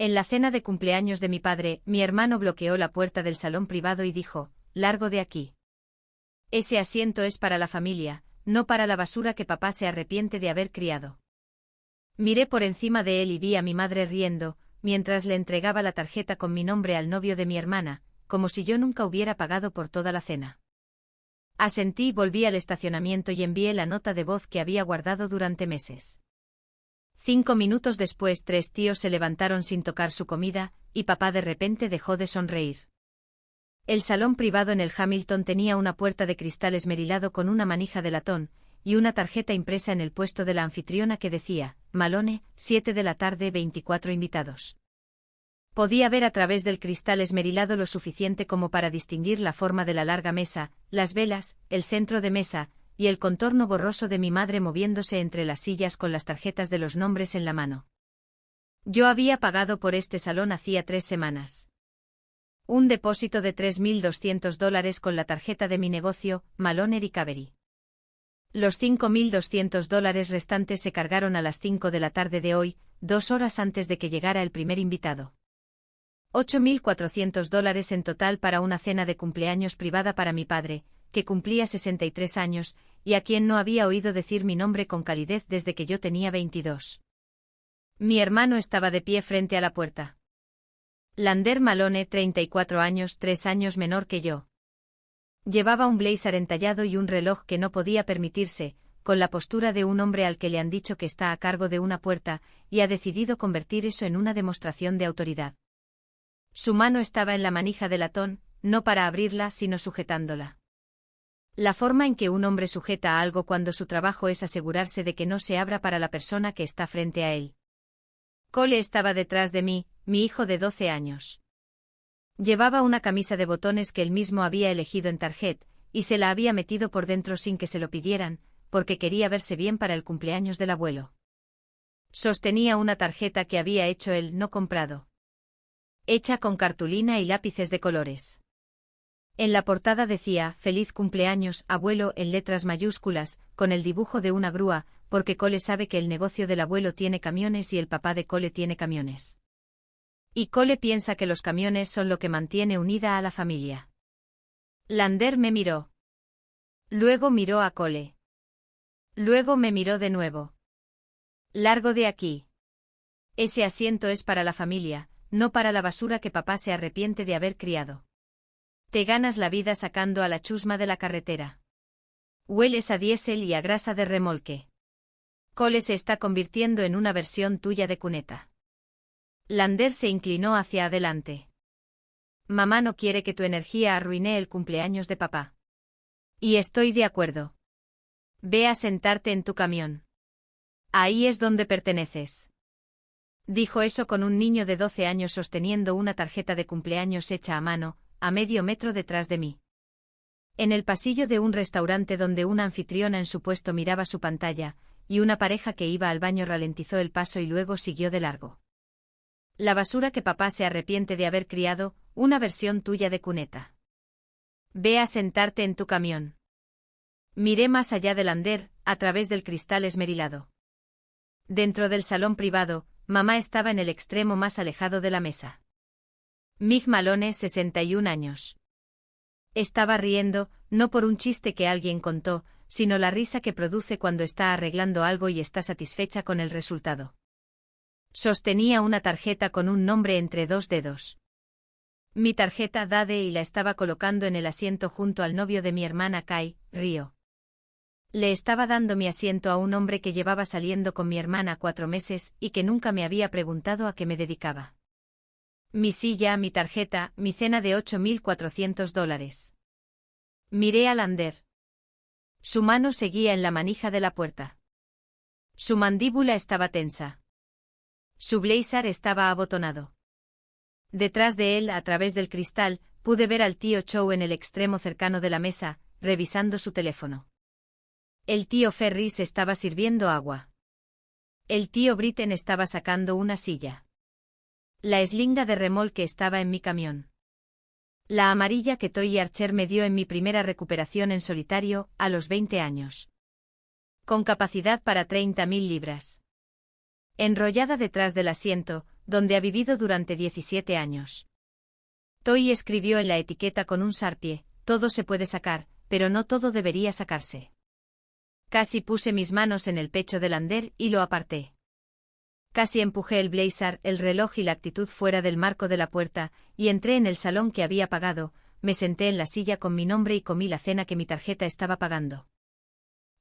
En la cena de cumpleaños de mi padre, mi hermano bloqueó la puerta del salón privado y dijo, «Largo de aquí. Ese asiento es para la familia, no para la basura que papá se arrepiente de haber criado». Miré por encima de él y vi a mi madre riendo, mientras le entregaba la tarjeta con mi nombre al novio de mi hermana, como si yo nunca hubiera pagado por toda la cena. Asentí, volví al estacionamiento y envié la nota de voz que había guardado durante meses. 5 minutos después 3 tíos se levantaron sin tocar su comida, y papá de repente dejó de sonreír. El salón privado en el Hamilton tenía una puerta de cristal esmerilado con una manija de latón, y una tarjeta impresa en el puesto de la anfitriona que decía, Malone, 7 de la tarde, 24 invitados. Podía ver a través del cristal esmerilado lo suficiente como para distinguir la forma de la larga mesa, las velas, el centro de mesa, y el contorno borroso de mi madre moviéndose entre las sillas con las tarjetas de los nombres en la mano. Yo había pagado por este salón hacía 3 semanas. Un depósito de $3.200 con la tarjeta de mi negocio, Malone Recovery. Los $5.200 restantes se cargaron a las 5 de la tarde de hoy, 2 horas antes de que llegara el primer invitado. $8.400 en total para una cena de cumpleaños privada para mi padre, que cumplía 63 años, y a quien no había oído decir mi nombre con calidez desde que yo tenía 22. Mi hermano estaba de pie frente a la puerta. Lander Malone, 34 años, 3 años menor que yo. Llevaba un blazer entallado y un reloj que no podía permitirse, con la postura de un hombre al que le han dicho que está a cargo de una puerta, y ha decidido convertir eso en una demostración de autoridad. Su mano estaba en la manija de latón, no para abrirla sino sujetándola. La forma en que un hombre sujeta a algo cuando su trabajo es asegurarse de que no se abra para la persona que está frente a él. Cole estaba detrás de mí, mi hijo de 12 años. Llevaba una camisa de botones que él mismo había elegido en Target, y se la había metido por dentro sin que se lo pidieran, porque quería verse bien para el cumpleaños del abuelo. Sostenía una tarjeta que había hecho él, no comprado. Hecha con cartulina y lápices de colores. En la portada decía, «Feliz cumpleaños, abuelo», en letras mayúsculas, con el dibujo de una grúa, porque Cole sabe que el negocio del abuelo tiene camiones y el papá de Cole tiene camiones. Y Cole piensa que los camiones son lo que mantiene unida a la familia. Lander me miró. Luego miró a Cole. Luego me miró de nuevo. «Largo de aquí. Ese asiento es para la familia, no para la basura que papá se arrepiente de haber criado. Te ganas la vida sacando a la chusma de la carretera. Hueles a diésel y a grasa de remolque. Cole se está convirtiendo en una versión tuya de cuneta». Lander se inclinó hacia adelante. «Mamá no quiere que tu energía arruine el cumpleaños de papá. Y estoy de acuerdo. Ve a sentarte en tu camión. Ahí es donde perteneces». Dijo eso con un niño de 12 años sosteniendo una tarjeta de cumpleaños hecha a mano, a medio metro detrás de mí. En el pasillo de un restaurante donde una anfitriona en su puesto miraba su pantalla, y una pareja que iba al baño ralentizó el paso y luego siguió de largo. «La basura que papá se arrepiente de haber criado, una versión tuya de cuneta. Ve a sentarte en tu camión». Miré más allá de Lander, a través del cristal esmerilado. Dentro del salón privado, mamá estaba en el extremo más alejado de la mesa. Mig Malone, 61 años. Estaba riendo, no por un chiste que alguien contó, sino la risa que produce cuando está arreglando algo y está satisfecha con el resultado. Sostenía una tarjeta con un nombre entre 2 dedos. Mi tarjeta Dade y la estaba colocando en el asiento junto al novio de mi hermana Kai, Río. Le estaba dando mi asiento a un hombre que llevaba saliendo con mi hermana 4 meses y que nunca me había preguntado a qué me dedicaba. Mi silla, mi tarjeta, mi cena de $8.400. Miré a Lander. Su mano seguía en la manija de la puerta. Su mandíbula estaba tensa. Su blazer estaba abotonado. Detrás de él, a través del cristal, pude ver al tío Chow en el extremo cercano de la mesa, revisando su teléfono. El tío Ferris estaba sirviendo agua. El tío Britten estaba sacando una silla. La eslinga de remolque estaba en mi camión. La amarilla que Toy Archer me dio en mi primera recuperación en solitario, a los 20 años. Con capacidad para 30.000 libras. enrollada detrás del asiento, donde ha vivido durante 17 años. Toy escribió en la etiqueta con un sarpie: todo se puede sacar, pero no todo debería sacarse. Casi puse mis manos en el pecho de Lander y lo aparté. Casi empujé el blazer, el reloj y la actitud fuera del marco de la puerta, y entré en el salón que había pagado, me senté en la silla con mi nombre y comí la cena que mi tarjeta estaba pagando.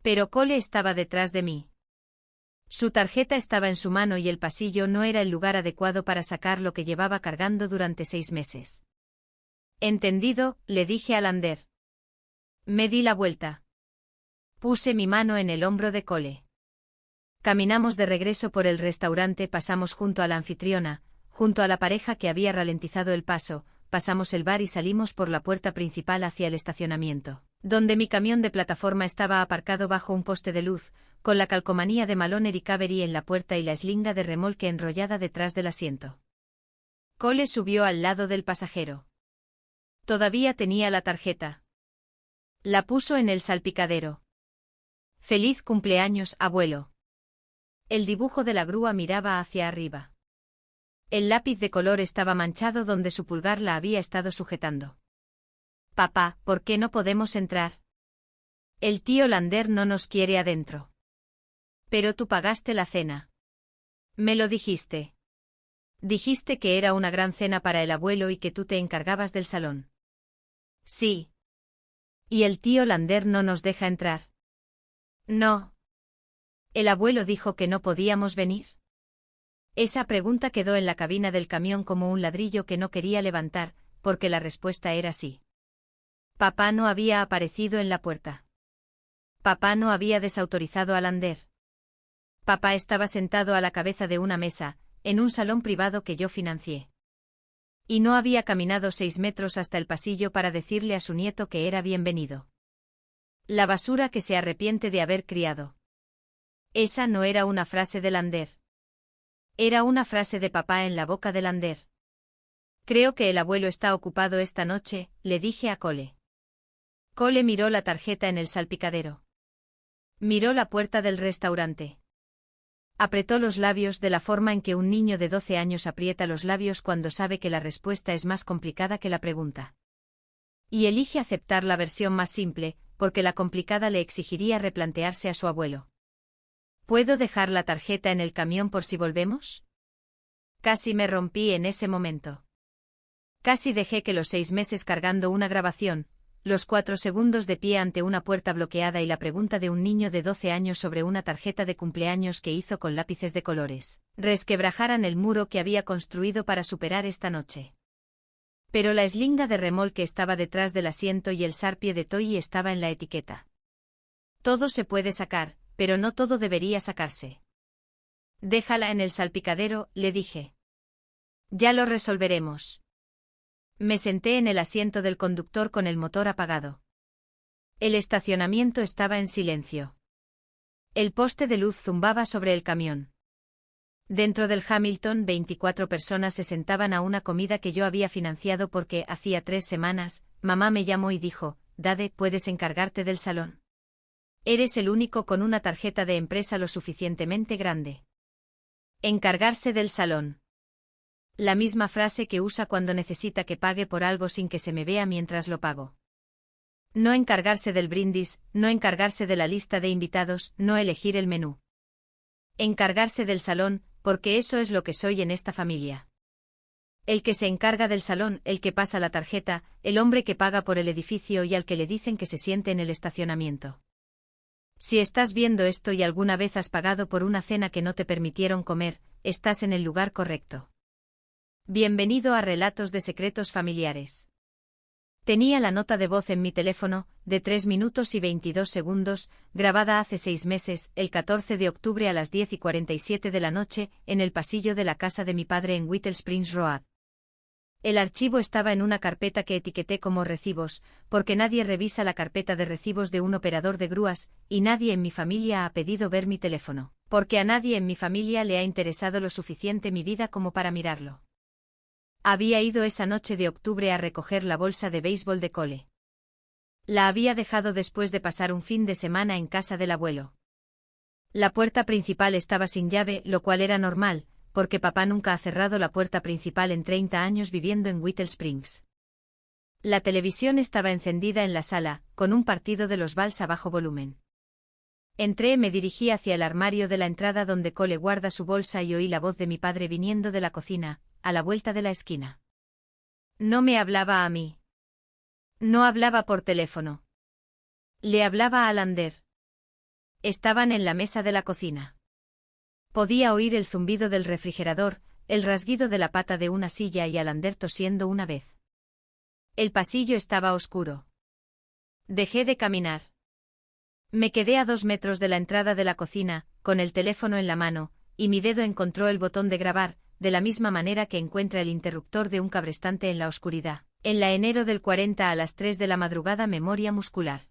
Pero Cole estaba detrás de mí. Su tarjeta estaba en su mano y el pasillo no era el lugar adecuado para sacar lo que llevaba cargando durante 6 meses. Entendido, le dije a Lander. Me di la vuelta. Puse mi mano en el hombro de Cole. Caminamos de regreso por el restaurante, pasamos junto a la anfitriona, junto a la pareja que había ralentizado el paso, pasamos el bar y salimos por la puerta principal hacia el estacionamiento, donde mi camión de plataforma estaba aparcado bajo un poste de luz, con la calcomanía de Malone Recovery en la puerta y la eslinga de remolque enrollada detrás del asiento. Cole subió al lado del pasajero. Todavía tenía la tarjeta. La puso en el salpicadero. Feliz cumpleaños, abuelo. El dibujo de la grúa miraba hacia arriba. El lápiz de color estaba manchado donde su pulgar la había estado sujetando. Papá, ¿por qué no podemos entrar? El tío Lander no nos quiere adentro. Pero tú pagaste la cena. Me lo dijiste. Dijiste que era una gran cena para el abuelo y que tú te encargabas del salón. Sí. ¿Y el tío Lander no nos deja entrar? No. ¿El abuelo dijo que no podíamos venir? Esa pregunta quedó en la cabina del camión como un ladrillo que no quería levantar, porque la respuesta era sí. Papá no había aparecido en la puerta. Papá no había desautorizado a Lander. Papá estaba sentado a la cabeza de una mesa, en un salón privado que yo financié. Y no había caminado 6 metros hasta el pasillo para decirle a su nieto que era bienvenido. La basura que se arrepiente de haber criado. Esa no era una frase de Lander. Era una frase de papá en la boca de Lander. Creo que el abuelo está ocupado esta noche, le dije a Cole. Cole miró la tarjeta en el salpicadero. Miró la puerta del restaurante. Apretó los labios de la forma en que un niño de 12 años aprieta los labios cuando sabe que la respuesta es más complicada que la pregunta. Y elige aceptar la versión más simple, porque la complicada le exigiría replantearse a su abuelo. ¿Puedo dejar la tarjeta en el camión por si volvemos? Casi me rompí en ese momento. Casi dejé que los 6 meses cargando una grabación, los 4 segundos de pie ante una puerta bloqueada y la pregunta de un niño de 12 años sobre una tarjeta de cumpleaños que hizo con lápices de colores, resquebrajaran el muro que había construido para superar esta noche. Pero la eslinga de remolque estaba detrás del asiento y el sarpie de Toy estaba en la etiqueta. Todo se puede sacar, pero no todo debería sacarse. Déjala en el salpicadero, le dije. Ya lo resolveremos. Me senté en el asiento del conductor con el motor apagado. El estacionamiento estaba en silencio. El poste de luz zumbaba sobre el camión. Dentro del Hamilton, 24 personas se sentaban a una comida que yo había financiado porque, hacía 3 semanas, mamá me llamó y dijo: Dade, ¿puedes encargarte del salón? Eres el único con una tarjeta de empresa lo suficientemente grande. Encargarse del salón. La misma frase que usa cuando necesita que pague por algo sin que se me vea mientras lo pago. No encargarse del brindis, no encargarse de la lista de invitados, no elegir el menú. Encargarse del salón, porque eso es lo que soy en esta familia. El que se encarga del salón, el que pasa la tarjeta, el hombre que paga por el edificio y al que le dicen que se siente en el estacionamiento. Si estás viendo esto y alguna vez has pagado por una cena que no te permitieron comer, estás en el lugar correcto. Bienvenido a Relatos de Secretos Familiares. Tenía la nota de voz en mi teléfono, de 3 minutos y 22 segundos, grabada hace 6 meses, el 14 de octubre a las 10:47 de la noche, en el pasillo de la casa de mi padre en Whittle Springs Road. El archivo estaba en una carpeta que etiqueté como recibos, porque nadie revisa la carpeta de recibos de un operador de grúas, y nadie en mi familia ha pedido ver mi teléfono, porque a nadie en mi familia le ha interesado lo suficiente mi vida como para mirarlo. Había ido esa noche de octubre a recoger la bolsa de béisbol de Cole. La había dejado después de pasar un fin de semana en casa del abuelo. La puerta principal estaba sin llave, lo cual era normal, porque papá nunca ha cerrado la puerta principal en 30 años viviendo en Whittle Springs. La televisión estaba encendida en la sala, con un partido de los Bulls a bajo volumen. Entré y me dirigí hacia el armario de la entrada donde Cole guarda su bolsa y oí la voz de mi padre viniendo de la cocina, a la vuelta de la esquina. No me hablaba a mí. No hablaba por teléfono. Le hablaba a Lander. Estaban en la mesa de la cocina. Podía oír el zumbido del refrigerador, el rasguido de la pata de una silla y a Lander tosiendo una vez. El pasillo estaba oscuro. Dejé de caminar. Me quedé a 2 metros de la entrada de la cocina, con el teléfono en la mano, y mi dedo encontró el botón de grabar, de la misma manera que encuentra el interruptor de un cabrestante en la oscuridad. En la enero del 40 a las 3 de la madrugada memoria muscular.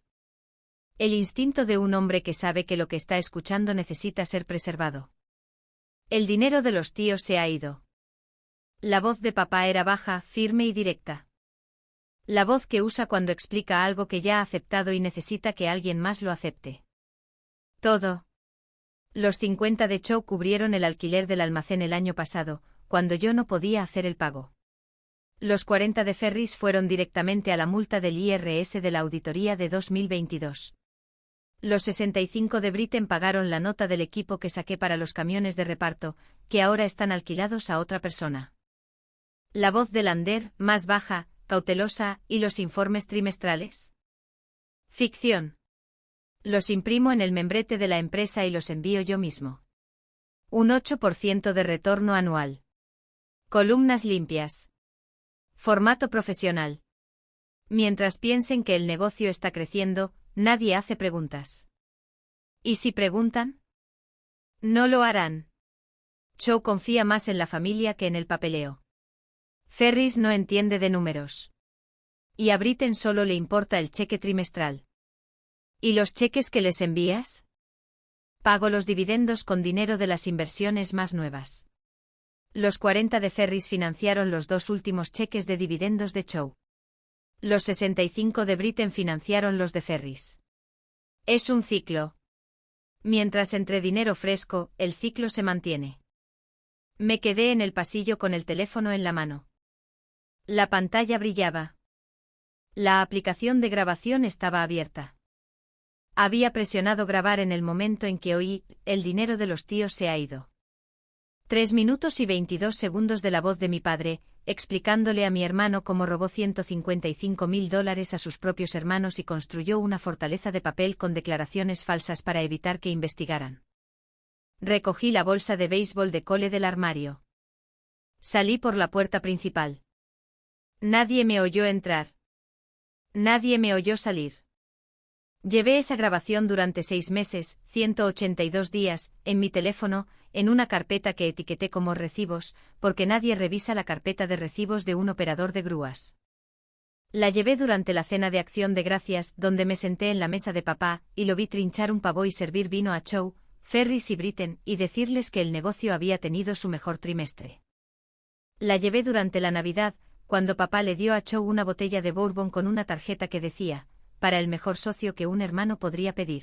El instinto de un hombre que sabe que lo que está escuchando necesita ser preservado. El dinero de los tíos se ha ido. La voz de papá era baja, firme y directa. La voz que usa cuando explica algo que ya ha aceptado y necesita que alguien más lo acepte. Todo. Los 50 de Chow cubrieron el alquiler del almacén el año pasado, cuando yo no podía hacer el pago. Los 40 de Ferris fueron directamente a la multa del IRS de la auditoría de 2022. Los 65 de Britten pagaron la nota del equipo que saqué para los camiones de reparto, que ahora están alquilados a otra persona. La voz de Lander, más baja, cautelosa, ¿y los informes trimestrales? Ficción. Los imprimo en el membrete de la empresa y los envío yo mismo. Un 8% de retorno anual. Columnas limpias. Formato profesional. Mientras piensen que el negocio está creciendo, nadie hace preguntas. ¿Y si preguntan? No lo harán. Chow confía más en la familia que en el papeleo. Ferris no entiende de números. Y a Britten solo le importa el cheque trimestral. ¿Y los cheques que les envías? Pago los dividendos con dinero de las inversiones más nuevas. Los 40 de Ferris financiaron los 2 últimos cheques de dividendos de Chow. Los 65 de Britten financiaron los de Ferris. Es un ciclo. Mientras entre dinero fresco, el ciclo se mantiene. Me quedé en el pasillo con el teléfono en la mano. La pantalla brillaba. La aplicación de grabación estaba abierta. Había presionado grabar en el momento en que oí, el dinero de los tíos se ha ido. 3 minutos y 22 segundos de la voz de mi padre, explicándole a mi hermano cómo robó $155.000 a sus propios hermanos y construyó una fortaleza de papel con declaraciones falsas para evitar que investigaran. Recogí la bolsa de béisbol de Cole del armario. Salí por la puerta principal. Nadie me oyó entrar. Nadie me oyó salir. Llevé esa grabación durante 6 meses, 182 días, en mi teléfono, en una carpeta que etiqueté como recibos, porque nadie revisa la carpeta de recibos de un operador de grúas. La llevé durante la cena de Acción de Gracias, donde me senté en la mesa de papá, y lo vi trinchar un pavo y servir vino a Chow, Ferris y Britten, y decirles que el negocio había tenido su mejor trimestre. La llevé durante la Navidad, cuando papá le dio a Chow una botella de bourbon con una tarjeta que decía, para el mejor socio que un hermano podría pedir.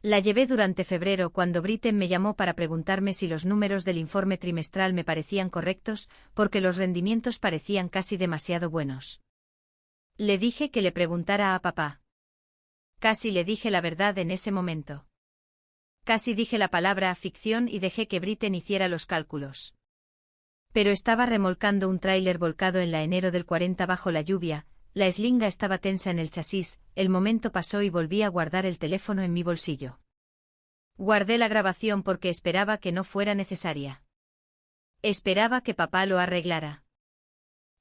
La llevé durante febrero cuando Britten me llamó para preguntarme si los números del informe trimestral me parecían correctos, porque los rendimientos parecían casi demasiado buenos. Le dije que le preguntara a papá. Casi le dije la verdad en ese momento. Casi dije la palabra ficción y dejé que Britten hiciera los cálculos. Pero estaba remolcando un tráiler volcado en la enero del 40 bajo la lluvia. La eslinga estaba tensa en el chasis, el momento pasó y volví a guardar el teléfono en mi bolsillo. Guardé la grabación porque esperaba que no fuera necesaria. Esperaba que papá lo arreglara.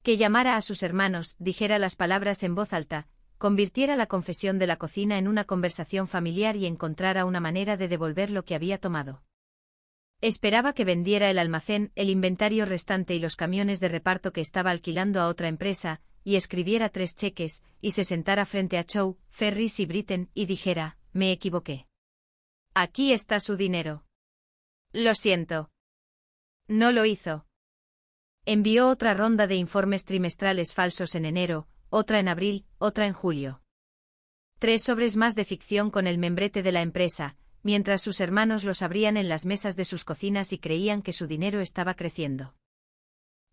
Que llamara a sus hermanos, dijera las palabras en voz alta, convirtiera la confesión de la cocina en una conversación familiar y encontrara una manera de devolver lo que había tomado. Esperaba que vendiera el almacén, el inventario restante y los camiones de reparto que estaba alquilando a otra empresa, y escribiera 3 cheques, y se sentara frente a Chow, Ferris y Britten, y dijera, me equivoqué. Aquí está su dinero. Lo siento. No lo hizo. Envió otra ronda de informes trimestrales falsos en enero, otra en abril, otra en julio. 3 sobres más de ficción con el membrete de la empresa, mientras sus hermanos los abrían en las mesas de sus cocinas y creían que su dinero estaba creciendo.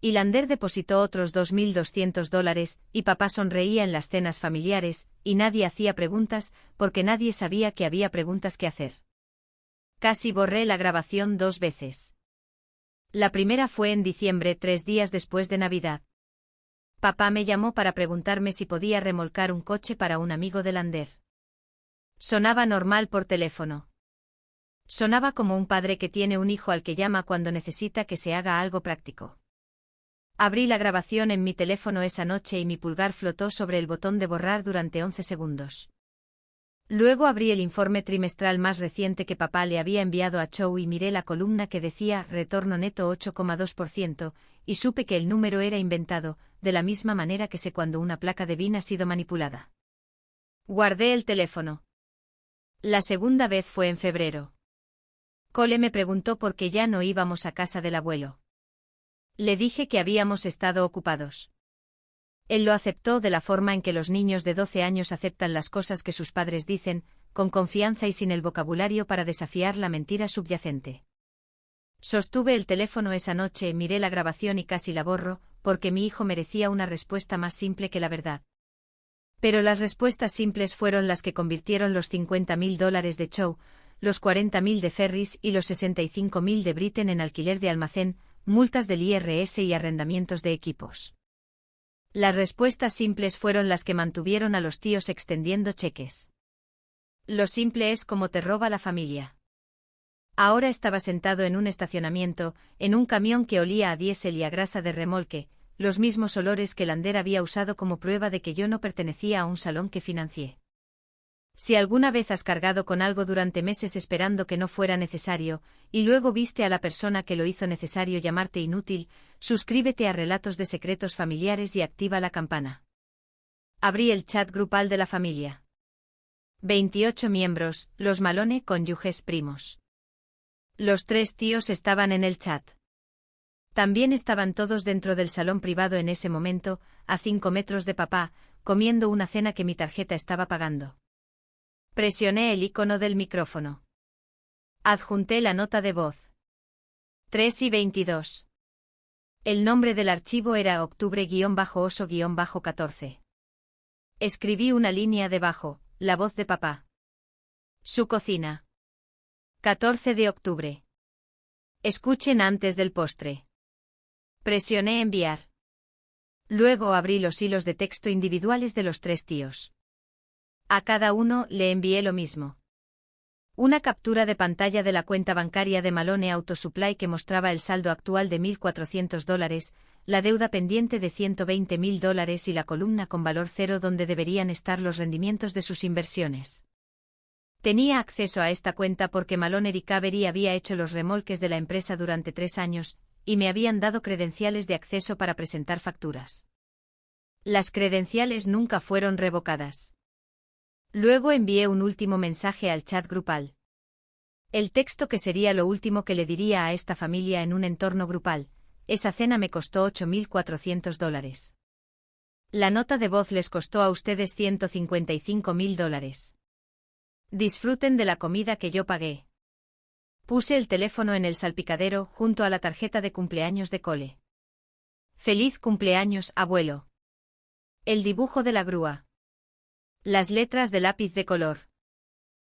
Y Lander depositó otros $2.200, y papá sonreía en las cenas familiares, y nadie hacía preguntas, porque nadie sabía que había preguntas que hacer. Casi borré la grabación 2 veces. La primera fue en diciembre, 3 días después de Navidad. Papá me llamó para preguntarme si podía remolcar un coche para un amigo de Lander. Sonaba normal por teléfono. Sonaba como un padre que tiene un hijo al que llama cuando necesita que se haga algo práctico. Abrí la grabación en mi teléfono esa noche y mi pulgar flotó sobre el botón de borrar durante 11 segundos. Luego abrí el informe trimestral más reciente que papá le había enviado a Chow y miré la columna que decía retorno neto 8,2%, y supe que el número era inventado, de la misma manera que sé cuando una placa de BIN ha sido manipulada. Guardé el teléfono. La segunda vez fue en febrero. Cole me preguntó por qué ya no íbamos a casa del abuelo. Le dije que habíamos estado ocupados. Él lo aceptó de la forma en que los niños de 12 años aceptan las cosas que sus padres dicen, con confianza y sin el vocabulario para desafiar la mentira subyacente. Sostuve el teléfono esa noche, miré la grabación y casi la borro, porque mi hijo merecía una respuesta más simple que la verdad. Pero las respuestas simples fueron las que convirtieron los $50.000 de Chow, los $40.000 de Ferris y los $65.000 de Britten en alquiler de almacén, multas del IRS y arrendamientos de equipos. Las respuestas simples fueron las que mantuvieron a los tíos extendiendo cheques. Lo simple es como te roba la familia. Ahora estaba sentado en un estacionamiento, en un camión que olía a diésel y a grasa de remolque, los mismos olores que Lander había usado como prueba de que yo no pertenecía a un salón que financié. Si alguna vez has cargado con algo durante meses esperando que no fuera necesario, y luego viste a la persona que lo hizo necesario llamarte inútil, suscríbete a Relatos de Secretos Familiares y activa la campana. Abrí el chat grupal de la familia. 28 miembros, los Malone cónyuges primos. Los 3 tíos estaban en el chat. También estaban todos dentro del salón privado en ese momento, a 5 metros de papá, comiendo una cena que mi tarjeta estaba pagando. Presioné el icono del micrófono. Adjunté la nota de voz. 3:22. El nombre del archivo era octubre-oso-14. Escribí una línea debajo, la voz de papá. Su cocina. 14 de octubre. Escuchen antes del postre. Presioné enviar. Luego abrí los hilos de texto individuales de los 3 tíos. A cada uno le envié lo mismo. Una captura de pantalla de la cuenta bancaria de Malone Auto Supply que mostraba el saldo actual de $1.400, la deuda pendiente de $120.000 y la columna con valor cero donde deberían estar los rendimientos de sus inversiones. Tenía acceso a esta cuenta porque Malone Recovery había hecho los remolques de la empresa durante 3 años, y me habían dado credenciales de acceso para presentar facturas. Las credenciales nunca fueron revocadas. Luego envié un último mensaje al chat grupal. El texto que sería lo último que le diría a esta familia en un entorno grupal: esa cena me costó $8.400. La nota de voz les costó a ustedes $155.000. Disfruten de la comida que yo pagué. Puse el teléfono en el salpicadero junto a la tarjeta de cumpleaños de Cole. Feliz cumpleaños, abuelo. El dibujo de la grúa. Las letras de lápiz de color.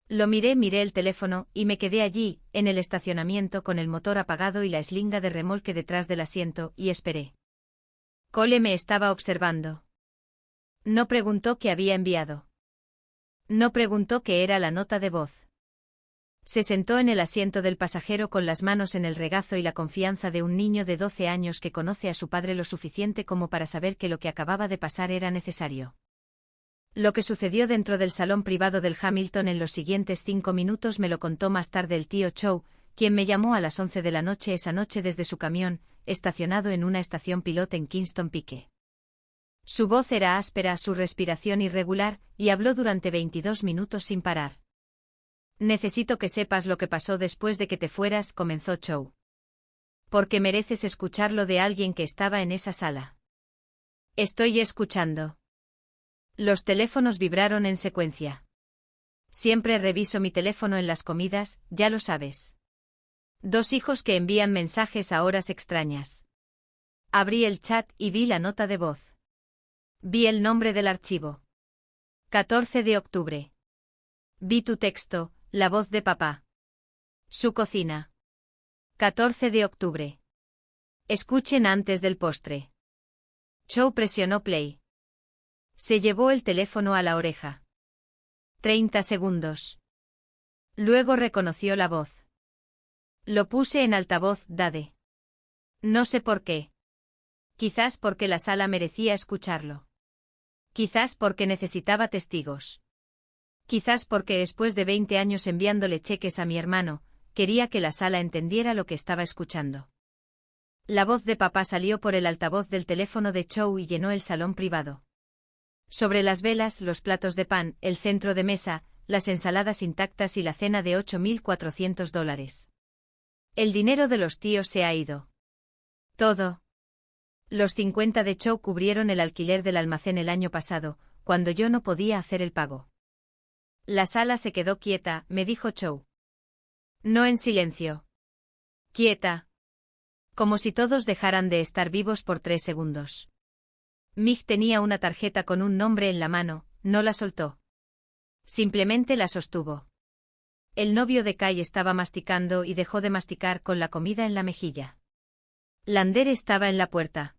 Miré el teléfono, y me quedé allí, en el estacionamiento con el motor apagado y la eslinga de remolque detrás del asiento, y esperé. Cole me estaba observando. No preguntó qué había enviado. No preguntó qué era la nota de voz. Se sentó en el asiento del pasajero con las manos en el regazo y la confianza de un niño de 12 años que conoce a su padre lo suficiente como para saber que lo que acababa de pasar era necesario. Lo que sucedió dentro del salón privado del Hamilton en los siguientes 5 minutos me lo contó más tarde el tío Chow, quien me llamó a las 11 de la noche esa noche desde su camión, estacionado en una estación pilot en Kingston Pike. Su voz era áspera, su respiración irregular, y habló durante 22 minutos sin parar. Necesito que sepas lo que pasó después de que te fueras, comenzó Chow. Porque mereces escucharlo de alguien que estaba en esa sala. Estoy escuchando. Los teléfonos vibraron en secuencia. Siempre reviso mi teléfono en las comidas, ya lo sabes. 2 hijos que envían mensajes a horas extrañas. Abrí el chat y vi la nota de voz. Vi el nombre del archivo. 14 de octubre. Vi tu texto, la voz de papá. Su cocina. 14 de octubre. Escuchen antes del postre. Chow presionó play. Se llevó el teléfono a la oreja. 30 segundos. Luego reconoció la voz. Lo puse en altavoz, Dade. No sé por qué. Quizás porque la sala merecía escucharlo. Quizás porque necesitaba testigos. Quizás porque después de 20 años enviándole cheques a mi hermano, quería que la sala entendiera lo que estaba escuchando. La voz de papá salió por el altavoz del teléfono de Chow y llenó el salón privado. Sobre las velas, los platos de pan, el centro de mesa, las ensaladas intactas y la cena de $8.400. El dinero de los tíos se ha ido. Todo. Los 50 de Chow cubrieron el alquiler del almacén el año pasado, cuando yo no podía hacer el pago. La sala se quedó quieta, me dijo Chow. No en silencio. Quieta. Como si todos dejaran de estar vivos por 3 segundos. Mig tenía una tarjeta con un nombre en la mano, no la soltó. Simplemente la sostuvo. El novio de Kai estaba masticando y dejó de masticar con la comida en la mejilla. Lander estaba en la puerta.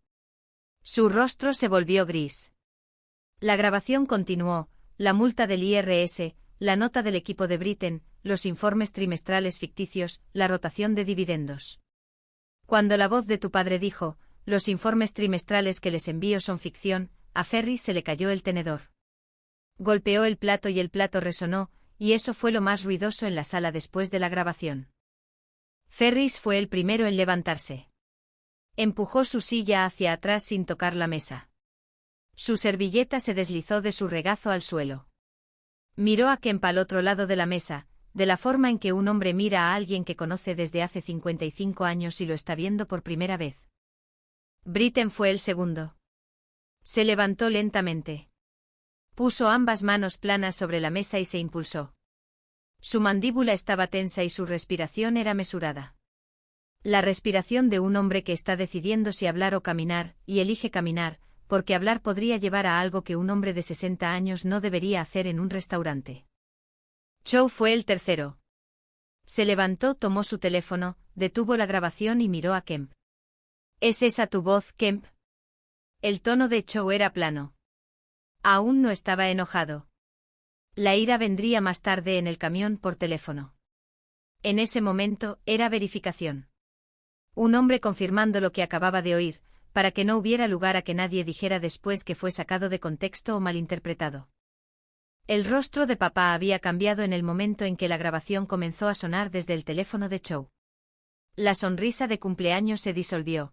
Su rostro se volvió gris. La grabación continuó, la multa del IRS, la nota del equipo de Britten, los informes trimestrales ficticios, la rotación de dividendos. Cuando la voz de tu padre dijo, los informes trimestrales que les envío son ficción, a Ferris se le cayó el tenedor. Golpeó el plato y el plato resonó, y eso fue lo más ruidoso en la sala después de la grabación. Ferris fue el primero en levantarse. Empujó su silla hacia atrás sin tocar la mesa. Su servilleta se deslizó de su regazo al suelo. Miró a Kemp al otro lado de la mesa, de la forma en que un hombre mira a alguien que conoce desde hace 55 años y lo está viendo por primera vez. Britten fue el segundo. Se levantó lentamente. Puso ambas manos planas sobre la mesa y se impulsó. Su mandíbula estaba tensa y su respiración era mesurada. La respiración de un hombre que está decidiendo si hablar o caminar, y elige caminar, porque hablar podría llevar a algo que un hombre de 60 años no debería hacer en un restaurante. Chow fue el tercero. Se levantó, tomó su teléfono, detuvo la grabación y miró a Kemp. ¿Es esa tu voz, Kemp? El tono de Chow era plano. Aún no estaba enojado. La ira vendría más tarde en el camión por teléfono. En ese momento, era verificación. Un hombre confirmando lo que acababa de oír, para que no hubiera lugar a que nadie dijera después que fue sacado de contexto o malinterpretado. El rostro de papá había cambiado en el momento en que la grabación comenzó a sonar desde el teléfono de Chow. La sonrisa de cumpleaños se disolvió.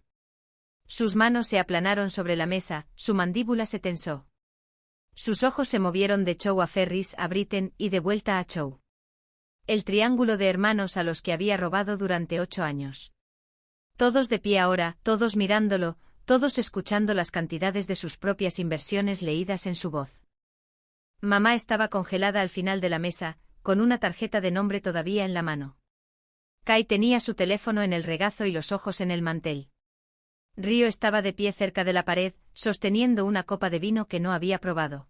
Sus manos se aplanaron sobre la mesa, su mandíbula se tensó. Sus ojos se movieron de Chow a Ferris, a Britten y de vuelta a Chow. El triángulo de hermanos a los que había robado durante 8 años. Todos de pie ahora, todos mirándolo, todos escuchando las cantidades de sus propias inversiones leídas en su voz. Mamá estaba congelada al final de la mesa, con una tarjeta de nombre todavía en la mano. Kai tenía su teléfono en el regazo y los ojos en el mantel. Ryo estaba de pie cerca de la pared, sosteniendo una copa de vino que no había probado.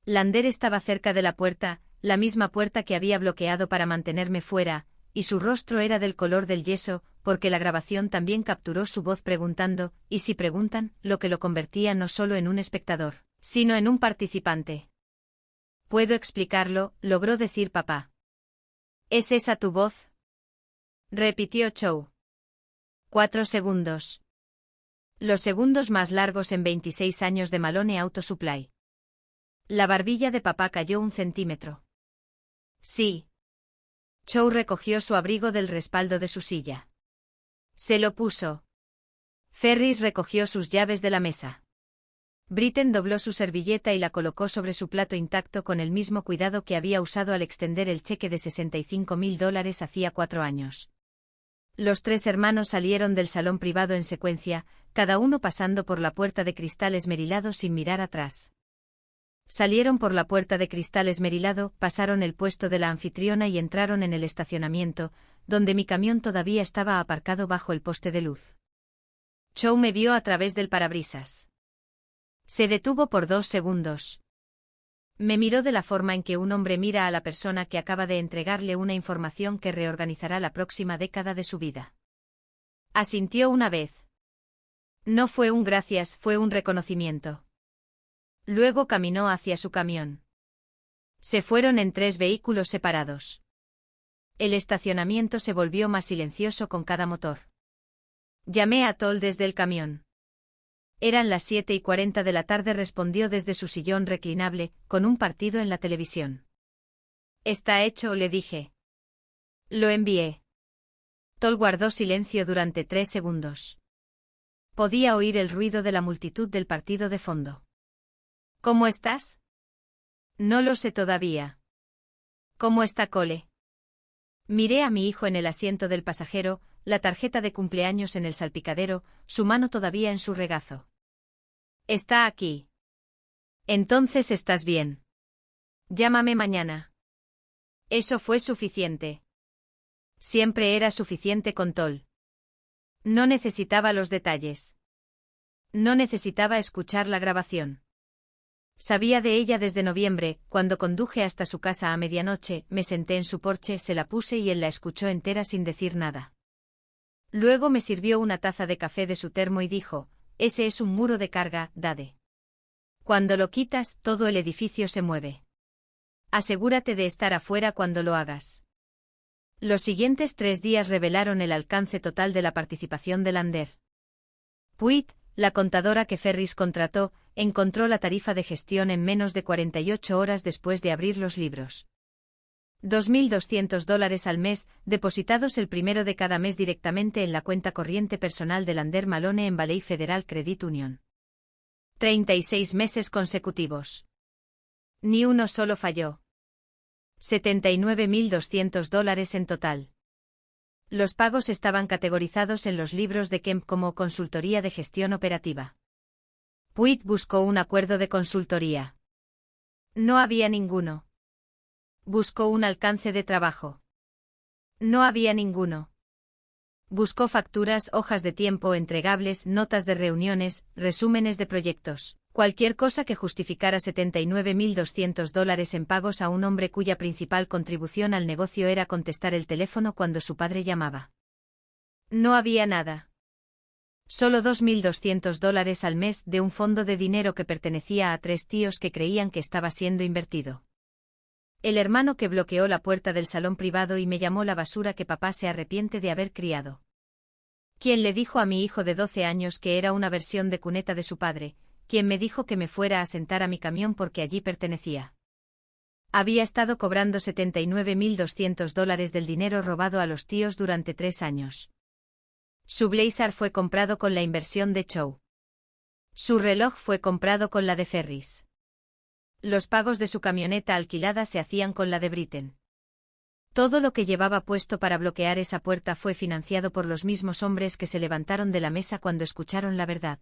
Lander estaba cerca de la puerta, la misma puerta que había bloqueado para mantenerme fuera, y su rostro era del color del yeso, porque la grabación también capturó su voz preguntando, ¿y si preguntan?, lo que lo convertía no solo en un espectador, sino en un participante. «¿Puedo explicarlo?», logró decir papá. «¿Es esa tu voz?», repitió Chow. 4 segundos. Los segundos más largos en 26 años de Malone Auto Supply. La barbilla de papá cayó 1 centímetro. «Sí». Chow recogió su abrigo del respaldo de su silla. Se lo puso. Ferris recogió sus llaves de la mesa. Britten dobló su servilleta y la colocó sobre su plato intacto con el mismo cuidado que había usado al extender el cheque de $65.000 hacía 4 años. Los 3 hermanos salieron del salón privado en secuencia, cada uno pasando por la puerta de cristal esmerilado sin mirar atrás. Salieron por la puerta de cristal esmerilado, pasaron el puesto de la anfitriona y entraron en el estacionamiento, donde mi camión todavía estaba aparcado bajo el poste de luz. Chow me vio a través del parabrisas. Se detuvo por 2 segundos. Me miró de la forma en que un hombre mira a la persona que acaba de entregarle una información que reorganizará la próxima década de su vida. Asintió una vez. No fue un gracias, fue un reconocimiento. Luego caminó hacia su camión. Se fueron en 3 vehículos separados. El estacionamiento se volvió más silencioso con cada motor. Llamé a Toll desde el camión. Eran las 7:40 de la tarde, respondió desde su sillón reclinable, con un partido en la televisión. Está hecho, le dije. Lo envié. Toll guardó silencio durante 3 segundos. Podía oír el ruido de la multitud del partido de fondo. ¿Cómo estás? No lo sé todavía. ¿Cómo está Cole? Miré a mi hijo en el asiento del pasajero, la tarjeta de cumpleaños en el salpicadero, su mano todavía en su regazo. Está aquí. Entonces estás bien. Llámame mañana. Eso fue suficiente. Siempre era suficiente con Toll. No necesitaba los detalles. No necesitaba escuchar la grabación. Sabía de ella desde noviembre, cuando conduje hasta su casa a medianoche, me senté en su porche, se la puse y él la escuchó entera sin decir nada. Luego me sirvió una taza de café de su termo y dijo, ese es un muro de carga, Dade. Cuando lo quitas, todo el edificio se mueve. Asegúrate de estar afuera cuando lo hagas. Los siguientes 3 días revelaron el alcance total de la participación de Lander. Puig, la contadora que Ferris contrató, encontró la tarifa de gestión en menos de 48 horas después de abrir los libros. $2.200 al mes, depositados el primero de cada mes directamente en la cuenta corriente personal de Lander Malone en Valley Federal Credit Union. 36 meses consecutivos. Ni uno solo falló. $79.200 en total. Los pagos estaban categorizados en los libros de Kemp como consultoría de gestión operativa. Puig buscó un acuerdo de consultoría. No había ninguno. Buscó un alcance de trabajo. No había ninguno. Buscó facturas, hojas de tiempo entregables, notas de reuniones, resúmenes de proyectos, cualquier cosa que justificara $79.200 en pagos a un hombre cuya principal contribución al negocio era contestar el teléfono cuando su padre llamaba. No había nada. Solo $2.200 al mes de un fondo de dinero que pertenecía a 3 tíos que creían que estaba siendo invertido. El hermano que bloqueó la puerta del salón privado y me llamó la basura que papá se arrepiente de haber criado. Quien le dijo a mi hijo de 12 años que era una versión de cuneta de su padre, quien me dijo que me fuera a sentar a mi camión porque allí pertenecía. Había estado cobrando $79.200 del dinero robado a los tíos durante 3 años. Su blazer fue comprado con la inversión de Chow. Su reloj fue comprado con la de Ferris. Los pagos de su camioneta alquilada se hacían con la de Britten. Todo lo que llevaba puesto para bloquear esa puerta fue financiado por los mismos hombres que se levantaron de la mesa cuando escucharon la verdad.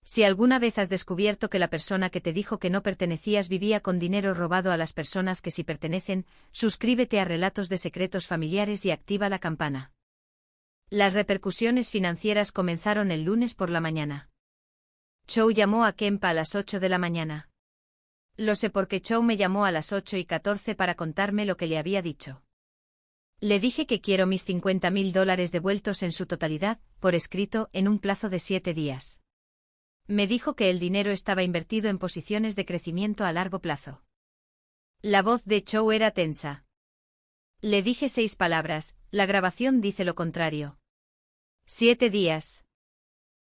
Si alguna vez has descubierto que la persona que te dijo que no pertenecías vivía con dinero robado a las personas que sí pertenecen, suscríbete a Relatos de Secretos Familiares y activa la campana. Las repercusiones financieras comenzaron el lunes por la mañana. Chow llamó a Kemp a las 8 de la mañana. Lo sé porque Chow me llamó a las 8:14 para contarme lo que le había dicho. Le dije que quiero mis $50.000 devueltos en su totalidad, por escrito, en un plazo de 7 días. Me dijo que el dinero estaba invertido en posiciones de crecimiento a largo plazo. La voz de Chow era tensa. Le dije 6 palabras, la grabación dice lo contrario. 7 días.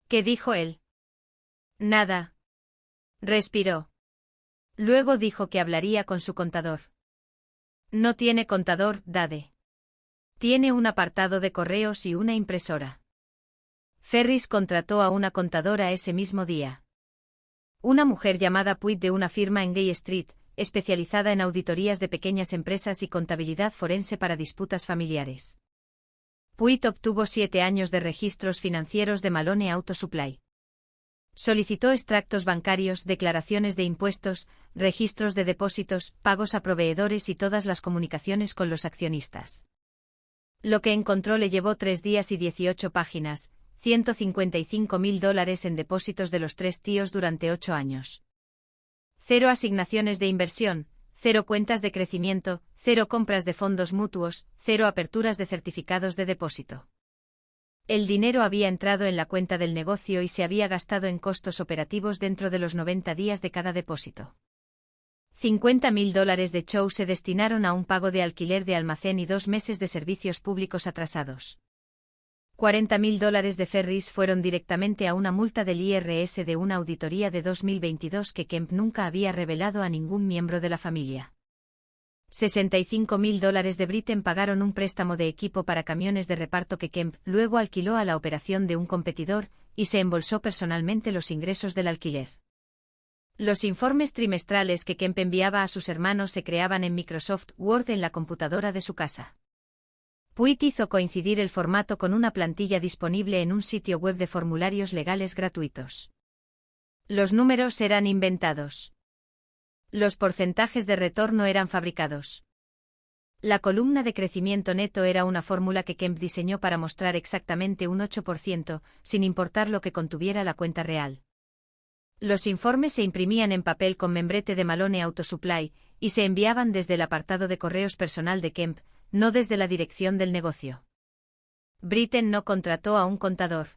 ¿Qué dijo él? Nada. Respiró. Luego dijo que hablaría con su contador. No tiene contador, Dade. Tiene un apartado de correos y una impresora. Ferris contrató a una contadora ese mismo día. Una mujer llamada Puig de una firma en Gay Street, especializada en auditorías de pequeñas empresas y contabilidad forense para disputas familiares. Puig obtuvo 7 años de registros financieros de Malone Auto Supply. Solicitó extractos bancarios, declaraciones de impuestos, registros de depósitos, pagos a proveedores y todas las comunicaciones con los accionistas. Lo que encontró le llevó 3 días y 18 páginas, $155.000 en depósitos de los 3 tíos durante 8 años. 0 asignaciones de inversión, 0 cuentas de crecimiento, 0 compras de fondos mutuos, 0 aperturas de certificados de depósito. El dinero había entrado en la cuenta del negocio y se había gastado en costos operativos dentro de los 90 días de cada depósito. $50.000 de Chow se destinaron a un pago de alquiler de almacén y 2 meses de servicios públicos atrasados. $40.000 de Ferris fueron directamente a una multa del IRS de una auditoría de 2022 que Kemp nunca había revelado a ningún miembro de la familia. $65.000 de Britten pagaron un préstamo de equipo para camiones de reparto que Kemp luego alquiló a la operación de un competidor, y se embolsó personalmente los ingresos del alquiler. Los informes trimestrales que Kemp enviaba a sus hermanos se creaban en Microsoft Word en la computadora de su casa. Puig hizo coincidir el formato con una plantilla disponible en un sitio web de formularios legales gratuitos. Los números eran inventados. Los porcentajes de retorno eran fabricados. La columna de crecimiento neto era una fórmula que Kemp diseñó para mostrar exactamente un 8%, sin importar lo que contuviera la cuenta real. Los informes se imprimían en papel con membrete de Malone Autosupply, y se enviaban desde el apartado de correos personal de Kemp, no desde la dirección del negocio. Britten no contrató a un contador.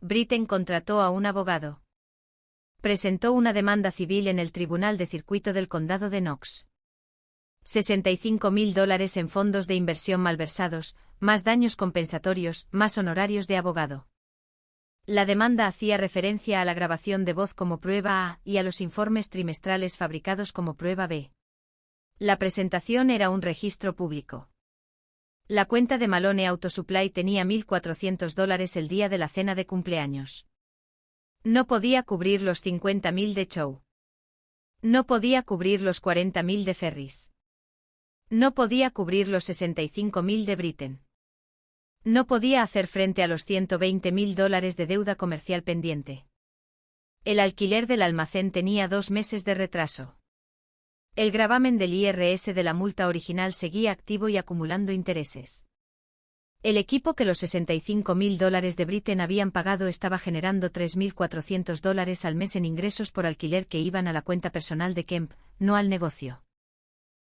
Britten contrató a un abogado. Presentó una demanda civil en el Tribunal de Circuito del Condado de Knox. $65.000 en fondos de inversión malversados, más daños compensatorios, más honorarios de abogado. La demanda hacía referencia a la grabación de voz como prueba A y a los informes trimestrales fabricados como prueba B. La presentación era un registro público. La cuenta de Malone Autosupply tenía $1.400 el día de la cena de cumpleaños. No podía cubrir los $50.000 de Chow. No podía cubrir los $40.000 de Ferris. No podía cubrir los $65.000 de Britten. No podía hacer frente a los $120.000 de deuda comercial pendiente. El alquiler del almacén tenía 2 meses de retraso. El gravamen del IRS de la multa original seguía activo y acumulando intereses. El equipo que los $65.000 de Britten habían pagado estaba generando $3.400 al mes en ingresos por alquiler que iban a la cuenta personal de Kemp, no al negocio.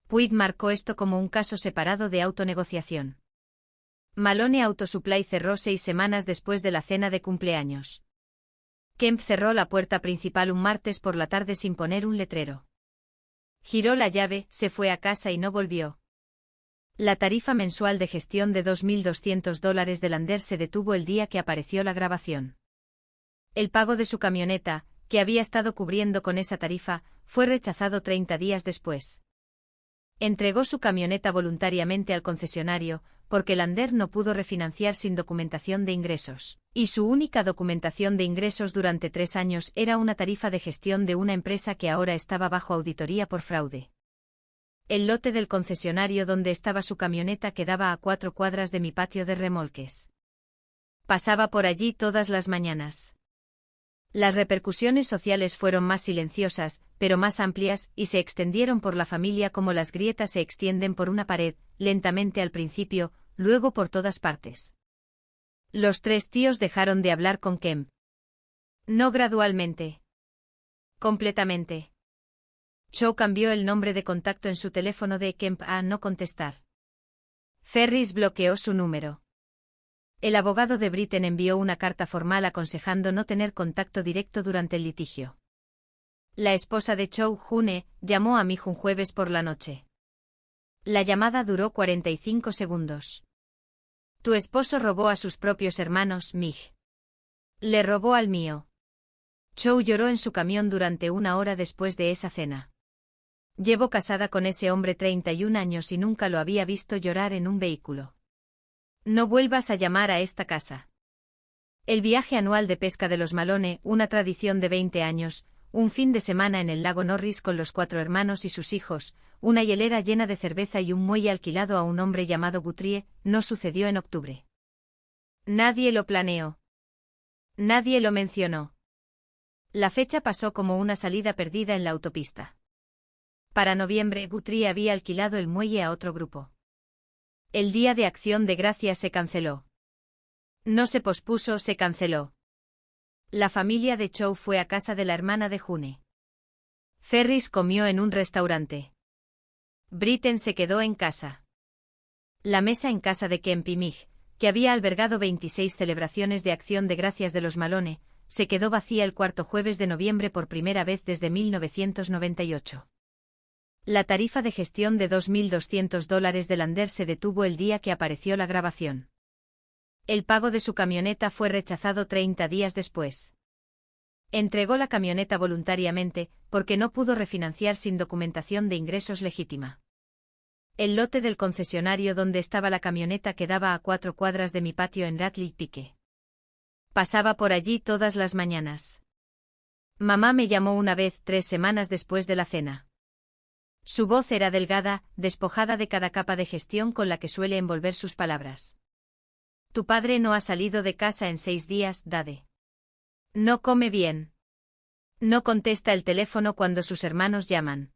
Puig marcó esto como un caso separado de autonegociación. Malone Autosupply cerró 6 semanas después de la cena de cumpleaños. Kemp cerró la puerta principal un martes por la tarde sin poner un letrero. Giró la llave, se fue a casa y no volvió. La tarifa mensual de gestión de $2.200 de Lander se detuvo el día que apareció la grabación. El pago de su camioneta, que había estado cubriendo con esa tarifa, fue rechazado 30 días después. Entregó su camioneta voluntariamente al concesionario, porque Lander no pudo refinanciar sin documentación de ingresos, y su única documentación de ingresos durante 3 años era una tarifa de gestión de una empresa que ahora estaba bajo auditoría por fraude. El lote del concesionario donde estaba su camioneta quedaba a 4 cuadras de mi patio de remolques. Pasaba por allí todas las mañanas. Las repercusiones sociales fueron más silenciosas, pero más amplias, y se extendieron por la familia como las grietas se extienden por una pared, lentamente al principio, luego por todas partes. Los 3 tíos dejaron de hablar con Kemp. No gradualmente. Completamente. Chow cambió el nombre de contacto en su teléfono de Kemp a no contestar. Ferris bloqueó su número. El abogado de Britten envió una carta formal aconsejando no tener contacto directo durante el litigio. La esposa de Chow, June, llamó a Mig un jueves por la noche. La llamada duró 45 segundos. Tu esposo robó a sus propios hermanos, Mig. Le robó al mío. Chow lloró en su camión durante 1 hora después de esa cena. Llevo casada con ese hombre 31 años y nunca lo había visto llorar en un vehículo. No vuelvas a llamar a esta casa. El viaje anual de pesca de los Malone, una tradición de 20 años, un fin de semana en el lago Norris con los 4 hermanos y sus hijos, una hielera llena de cerveza y un muelle alquilado a un hombre llamado Guthrie, no sucedió en octubre. Nadie lo planeó. Nadie lo mencionó. La fecha pasó como una salida perdida en la autopista. Para noviembre, Guthrie había alquilado el muelle a otro grupo. El Día de Acción de Gracias se canceló. No se pospuso, se canceló. La familia de Chow fue a casa de la hermana de June. Ferris comió en un restaurante. Britten se quedó en casa. La mesa en casa de Kemp y Mig, que había albergado 26 celebraciones de Acción de Gracias de los Malone, se quedó vacía el cuarto jueves de noviembre por primera vez desde 1998. La tarifa de gestión de $2.200 de Lander se detuvo el día que apareció la grabación. El pago de su camioneta fue rechazado 30 días después. Entregó la camioneta voluntariamente, porque no pudo refinanciar sin documentación de ingresos legítima. El lote del concesionario donde estaba la camioneta quedaba a 4 cuadras de mi patio en Radley Pique. Pasaba por allí todas las mañanas. Mamá me llamó una vez 3 semanas después de la cena. Su voz era delgada, despojada de cada capa de gestión con la que suele envolver sus palabras. Tu padre no ha salido de casa en 6 días, Dade. No come bien. No contesta el teléfono cuando sus hermanos llaman.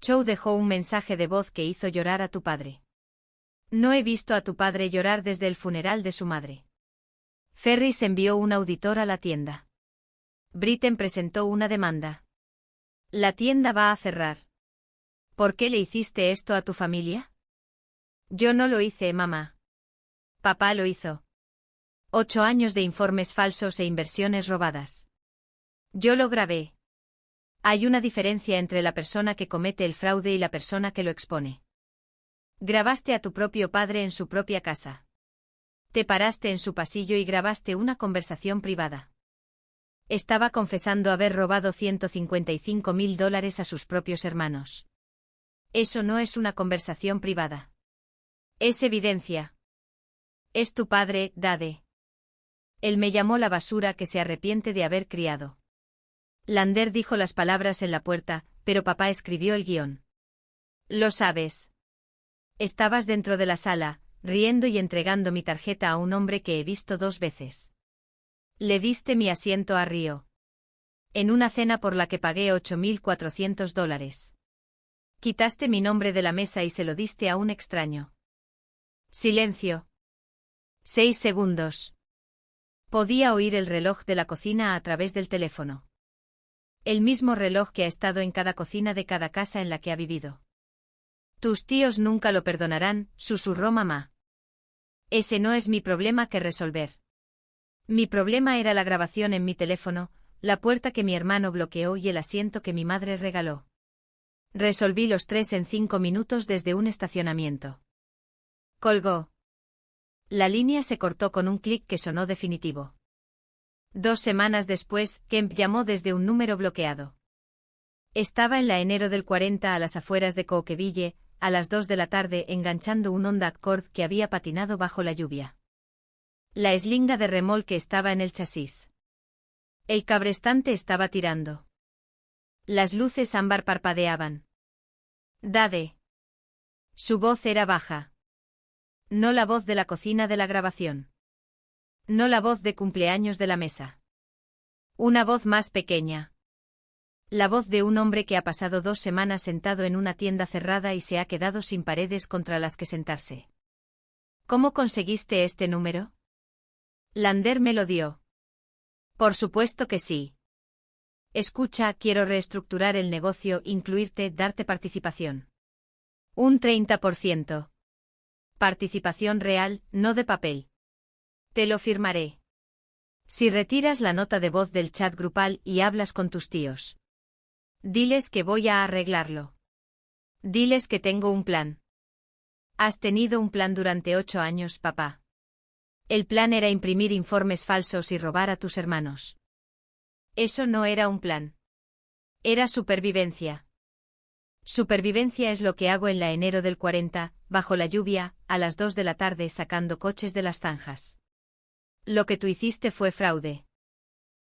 Chow dejó un mensaje de voz que hizo llorar a tu padre. No he visto a tu padre llorar desde el funeral de su madre. Ferris envió un auditor a la tienda. Britten presentó una demanda. La tienda va a cerrar. ¿Por qué le hiciste esto a tu familia? Yo no lo hice, mamá. Papá lo hizo. 8 años de informes falsos e inversiones robadas. Yo lo grabé. Hay una diferencia entre la persona que comete el fraude y la persona que lo expone. Grabaste a tu propio padre en su propia casa. Te paraste en su pasillo y grabaste una conversación privada. Estaba confesando haber robado $155.000 a sus propios hermanos. Eso no es una conversación privada. Es evidencia. Es tu padre, Dade. Él me llamó la basura que se arrepiente de haber criado. Lander dijo las palabras en la puerta, pero papá escribió el guión. Lo sabes. Estabas dentro de la sala, riendo y entregando mi tarjeta a un hombre que he visto 2 veces. Le diste mi asiento a Río. En una cena por la que pagué $8.400. Quitaste mi nombre de la mesa y se lo diste a un extraño. Silencio. 6 segundos. Podía oír el reloj de la cocina a través del teléfono. El mismo reloj que ha estado en cada cocina de cada casa en la que ha vivido. Tus tíos nunca lo perdonarán, susurró mamá. Ese no es mi problema que resolver. Mi problema era la grabación en mi teléfono, la puerta que mi hermano bloqueó y el asiento que mi madre regaló. Resolví los 3 en 5 minutos desde un estacionamiento. Colgó. La línea se cortó con un clic que sonó definitivo. 2 semanas después, Kemp llamó desde un número bloqueado. Estaba en la enero del 40 a las afueras de Coqueville, a las 2 de la tarde enganchando un Honda Accord que había patinado bajo la lluvia. La eslinga de remolque estaba en el chasis. El cabrestante estaba tirando. Las luces ámbar parpadeaban. Dade. Su voz era baja. No la voz de la cocina de la grabación. No la voz de cumpleaños de la mesa. Una voz más pequeña. La voz de un hombre que ha pasado 2 semanas sentado en una tienda cerrada y se ha quedado sin paredes contra las que sentarse. ¿Cómo conseguiste este número? Lander me lo dio. Por supuesto que sí. Escucha, quiero reestructurar el negocio, incluirte, darte participación. Un 30%. Participación real, no de papel. Te lo firmaré. Si retiras la nota de voz del chat grupal y hablas con tus tíos. Diles que voy a arreglarlo. Diles que tengo un plan. Has tenido un plan durante 8 años, papá. El plan era imprimir informes falsos y robar a tus hermanos. Eso no era un plan. Era supervivencia. Supervivencia es lo que hago en la enero del 40, bajo la lluvia, a las 2 de la tarde sacando coches de las zanjas. Lo que tú hiciste fue fraude.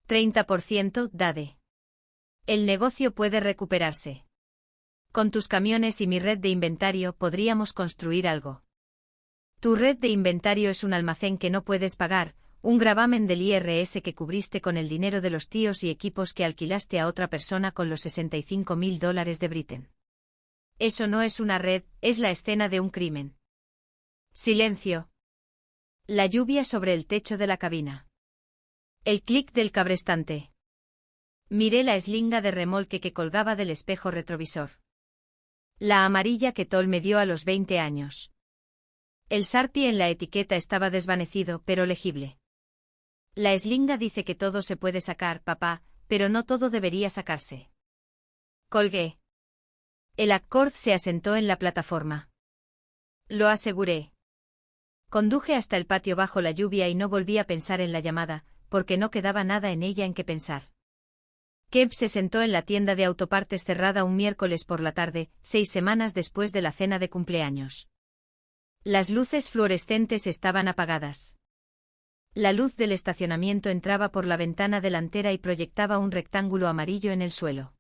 30%, Dade. El negocio puede recuperarse. Con tus camiones y mi red de inventario podríamos construir algo. Tu red de inventario es un almacén que no puedes pagar, un gravamen del IRS que cubriste con el dinero de los tíos y equipos que alquilaste a otra persona con los $65.000 de Britten. Eso no es una red, es la escena de un crimen. Silencio. La lluvia sobre el techo de la cabina. El clic del cabrestante. Miré la eslinga de remolque que colgaba del espejo retrovisor. La amarilla que Toll me dio a los 20 años. El Sharpie en la etiqueta estaba desvanecido pero legible. La eslinga dice que todo se puede sacar, papá, pero no todo debería sacarse. Colgué. El Accord se asentó en la plataforma. Lo aseguré. Conduje hasta el patio bajo la lluvia y no volví a pensar en la llamada, porque no quedaba nada en ella en que pensar. Kemp se sentó en la tienda de autopartes cerrada un miércoles por la tarde, 6 semanas después de la cena de cumpleaños. Las luces fluorescentes estaban apagadas. La luz del estacionamiento entraba por la ventana delantera y proyectaba un rectángulo amarillo en el suelo.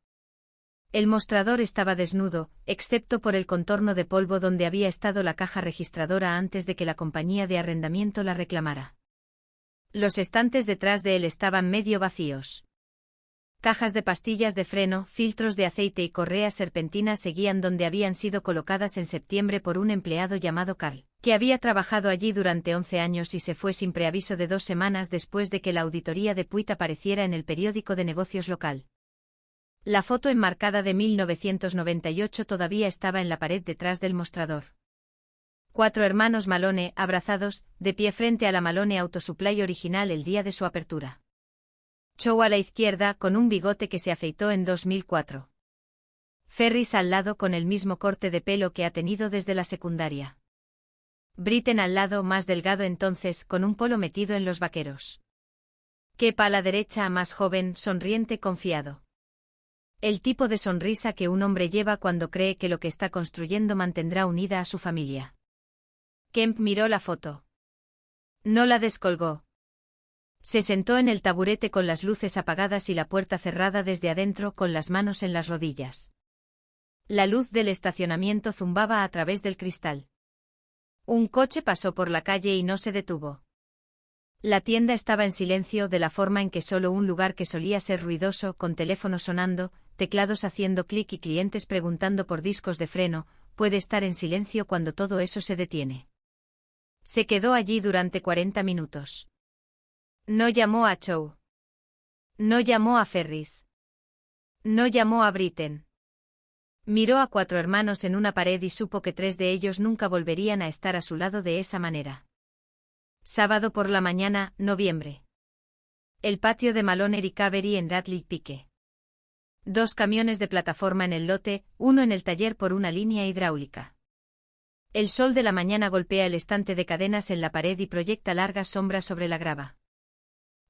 El mostrador estaba desnudo, excepto por el contorno de polvo donde había estado la caja registradora antes de que la compañía de arrendamiento la reclamara. Los estantes detrás de él estaban medio vacíos. Cajas de pastillas de freno, filtros de aceite y correas serpentinas seguían donde habían sido colocadas en septiembre por un empleado llamado Carl, que había trabajado allí durante 11 años y se fue sin preaviso de 2 semanas después de que la auditoría de Puit apareciera en el periódico de negocios local. La foto enmarcada de 1998 todavía estaba en la pared detrás del mostrador. 4 hermanos Malone, abrazados, de pie frente a la Malone Auto Supply original el día de su apertura. Chow a la izquierda, con un bigote que se afeitó en 2004. Ferris al lado con el mismo corte de pelo que ha tenido desde la secundaria. Britten al lado, más delgado entonces, con un polo metido en los vaqueros. Kepa a la derecha, más joven, sonriente, confiado. El tipo de sonrisa que un hombre lleva cuando cree que lo que está construyendo mantendrá unida a su familia. Kemp miró la foto. No la descolgó. Se sentó en el taburete con las luces apagadas y la puerta cerrada desde adentro con las manos en las rodillas. La luz del estacionamiento zumbaba a través del cristal. Un coche pasó por la calle y no se detuvo. La tienda estaba en silencio de la forma en que solo un lugar que solía ser ruidoso, con teléfonos sonando, teclados haciendo clic y clientes preguntando por discos de freno, puede estar en silencio cuando todo eso se detiene. Se quedó allí durante 40 minutos. No llamó a Chow. No llamó a Ferris. No llamó a Britten. Miró a 4 hermanos en una pared y supo que 3 de ellos nunca volverían a estar a su lado de esa manera. Sábado por la mañana, noviembre. El patio de Malone Recovery en Radley Pike. 2 camiones de plataforma en el lote, uno en el taller por una línea hidráulica. El sol de la mañana golpea el estante de cadenas en la pared y proyecta largas sombras sobre la grava.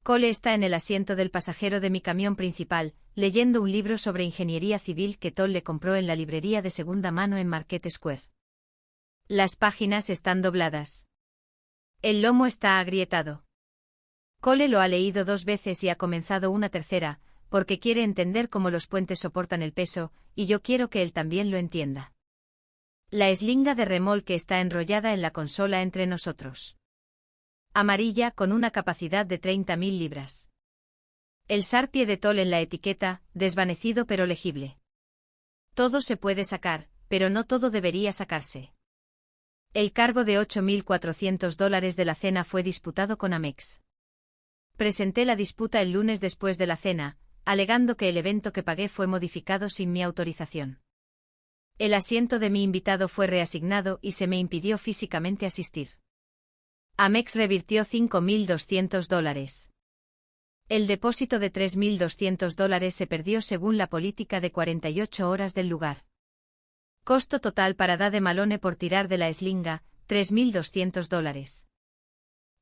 Cole está en el asiento del pasajero de mi camión principal, leyendo un libro sobre ingeniería civil que Toll le compró en la librería de segunda mano en Market Square. Las páginas están dobladas. El lomo está agrietado. Cole lo ha leído 2 veces y ha comenzado una tercera, porque quiere entender cómo los puentes soportan el peso, y yo quiero que él también lo entienda. La eslinga de remolque está enrollada en la consola entre nosotros. Amarilla con una capacidad de 30.000 libras. El Sharpie de Toll en la etiqueta, desvanecido pero legible. Todo se puede sacar, pero no todo debería sacarse. El cargo de $8.400 de la cena fue disputado con Amex. Presenté la disputa el lunes después de la cena, alegando que el evento que pagué fue modificado sin mi autorización. El asiento de mi invitado fue reasignado y se me impidió físicamente asistir. Amex revirtió $5.200. El depósito de $3.200 se perdió según la política de 48 horas del lugar. Costo total para Dade Malone por tirar de la eslinga, $3.200.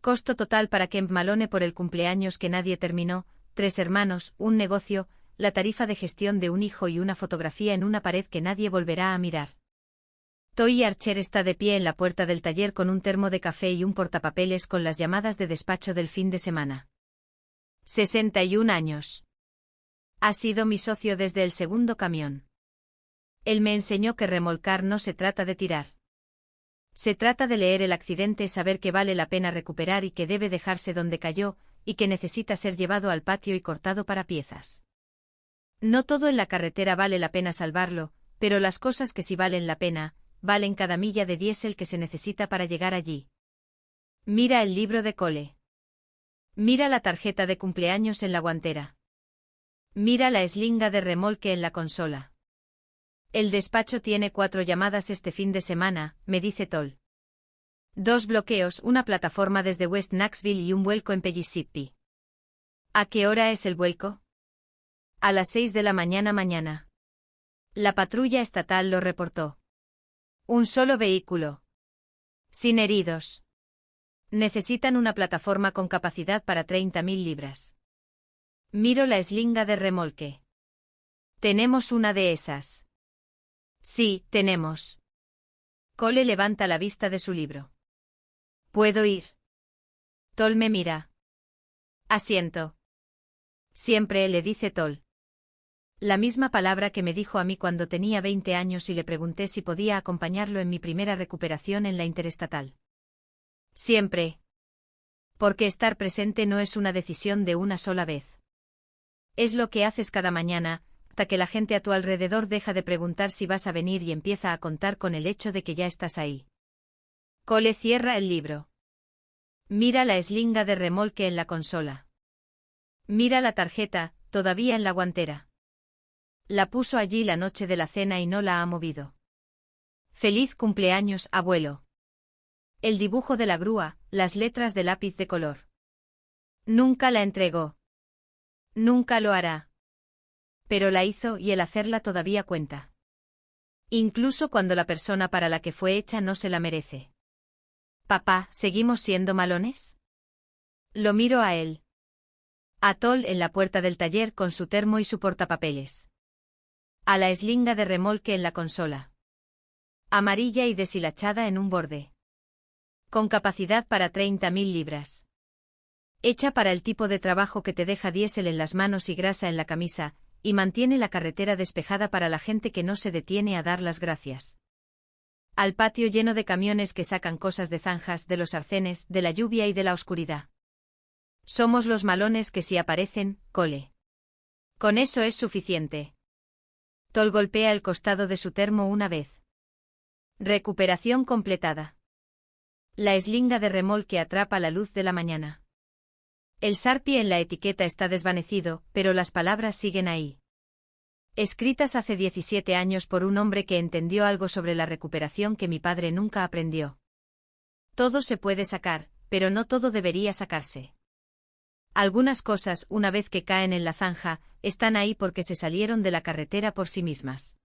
Costo total para Kemp Malone por el cumpleaños que nadie terminó, 3 hermanos, un negocio, la tarifa de gestión de un hijo y una fotografía en una pared que nadie volverá a mirar. Toy Archer está de pie en la puerta del taller con un termo de café y un portapapeles con las llamadas de despacho del fin de semana. 61 años. Ha sido mi socio desde el segundo camión. Él me enseñó que remolcar no se trata de tirar. Se trata de leer el accidente, saber que vale la pena recuperar y que debe dejarse donde cayó, y que necesita ser llevado al patio y cortado para piezas. No todo en la carretera vale la pena salvarlo, pero las cosas que sí valen la pena, valen cada milla de diésel que se necesita para llegar allí. Mira el libro de Cole. Mira la tarjeta de cumpleaños en la guantera. Mira la eslinga de remolque en la consola. El despacho tiene 4 llamadas este fin de semana, me dice Toll. 2 bloqueos, una plataforma desde West Knoxville y un vuelco en Pellissippi. ¿A qué hora es el vuelco? A las 6 de la mañana. La patrulla estatal lo reportó. Un solo vehículo. Sin heridos. Necesitan una plataforma con capacidad para 30.000 libras. Miro la eslinga de remolque. Tenemos una de esas. Sí, tenemos. Cole levanta la vista de su libro. ¿Puedo ir? Toll me mira. Asiento. Siempre, le dice Toll. La misma palabra que me dijo a mí cuando tenía 20 años y le pregunté si podía acompañarlo en mi primera recuperación en la interestatal. Siempre. Porque estar presente no es una decisión de una sola vez. Es lo que haces cada mañana, hasta que la gente a tu alrededor deja de preguntar si vas a venir y empieza a contar con el hecho de que ya estás ahí. Cole cierra el libro. Mira la eslinga de remolque en la consola. Mira la tarjeta, todavía en la guantera. La puso allí la noche de la cena y no la ha movido. Feliz cumpleaños, abuelo. El dibujo de la grúa, las letras de lápiz de color. Nunca la entregó. Nunca lo hará. Pero la hizo y el hacerla todavía cuenta. Incluso cuando la persona para la que fue hecha no se la merece. Papá, ¿seguimos siendo malones? Lo miro a él. A Toll en la puerta del taller con su termo y su portapapeles. A la eslinga de remolque en la consola. Amarilla y deshilachada en un borde. Con capacidad para 30.000 libras. Hecha para el tipo de trabajo que te deja diésel en las manos y grasa en la camisa, y mantiene la carretera despejada para la gente que no se detiene a dar las gracias. Al patio lleno de camiones que sacan cosas de zanjas, de los arcenes, de la lluvia y de la oscuridad. Somos los malones que sí aparecen, Cole. Con eso es suficiente. Toll golpea el costado de su termo una vez. Recuperación completada. La eslinga de remolque atrapa la luz de la mañana. El Sharpie en la etiqueta está desvanecido, pero las palabras siguen ahí. Escritas hace 17 años por un hombre que entendió algo sobre la recuperación que mi padre nunca aprendió. Todo se puede sacar, pero no todo debería sacarse. Algunas cosas, una vez que caen en la zanja, están ahí porque se salieron de la carretera por sí mismas.